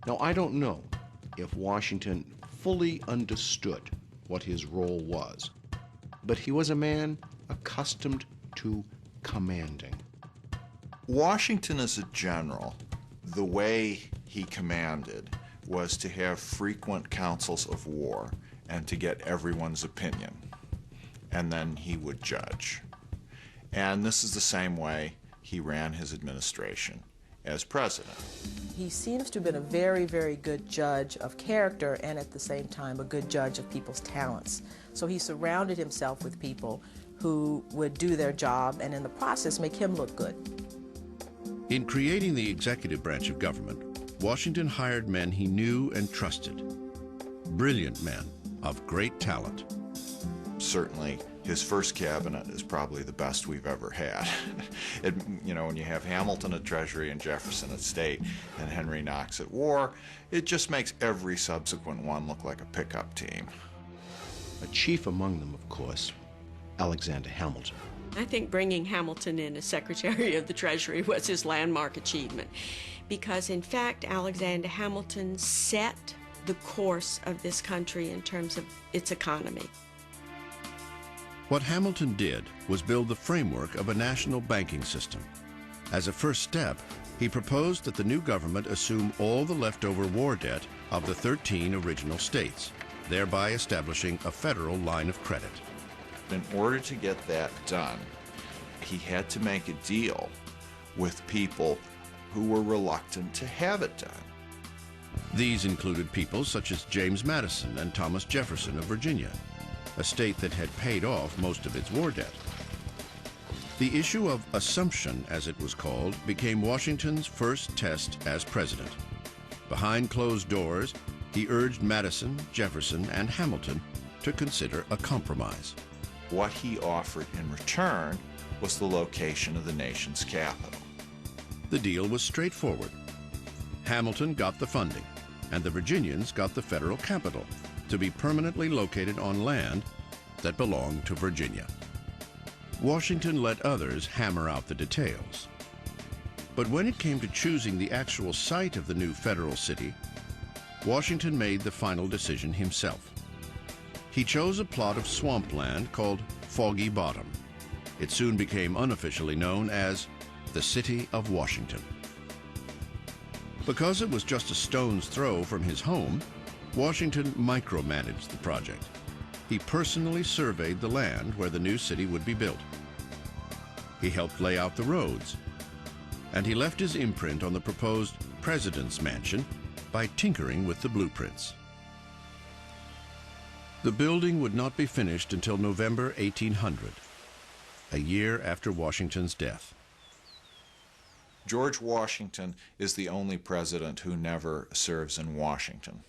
Now, I don't know if Washington fully understood what his role was, but he was a man accustomed to commanding. Washington as a general, the way he commanded was to have frequent councils of war and to get everyone's opinion, and then he would judge. And this is the same way he ran his administration as president. He seems to have been a very, very good judge of character and at the same time a good judge of people's talents. So he surrounded himself with people who would do their job and in the process make him look good. In creating the executive branch of government, Washington hired men he knew and trusted. Brilliant men of great talent. Certainly, his first cabinet is probably the best we've ever had. When you have Hamilton at Treasury and Jefferson at State and Henry Knox at War, it just makes every subsequent one look like a pickup team. A chief among them, of course, Alexander Hamilton. I think bringing Hamilton in as Secretary of the Treasury was his landmark achievement because, in fact, Alexander Hamilton set the course of this country in terms of its economy. What Hamilton did was build the framework of a national banking system. As a first step, he proposed that the new government assume all the leftover war debt of the 13 original states, thereby establishing a federal line of credit. In order to get that done, he had to make a deal with people who were reluctant to have it done. These included people such as James Madison and Thomas Jefferson of Virginia, a state that had paid off most of its war debt. The issue of assumption, as it was called, became Washington's first test as president. Behind closed doors, he urged Madison, Jefferson, and Hamilton to consider a compromise. What he offered in return was the location of the nation's capital. The deal was straightforward. Hamilton got the funding, and the Virginians got the federal capital, to be permanently located on land that belonged to Virginia. Washington let others hammer out the details. But when it came to choosing the actual site of the new federal city, Washington made the final decision himself. He chose a plot of swampland called Foggy Bottom. It soon became unofficially known as the City of Washington. Because it was just a stone's throw from his home, Washington micromanaged the project. He personally surveyed the land where the new city would be built. He helped lay out the roads, and he left his imprint on the proposed President's Mansion by tinkering with the blueprints. The building would not be finished until November 1800, a year after Washington's death. George Washington is the only president who never serves in Washington.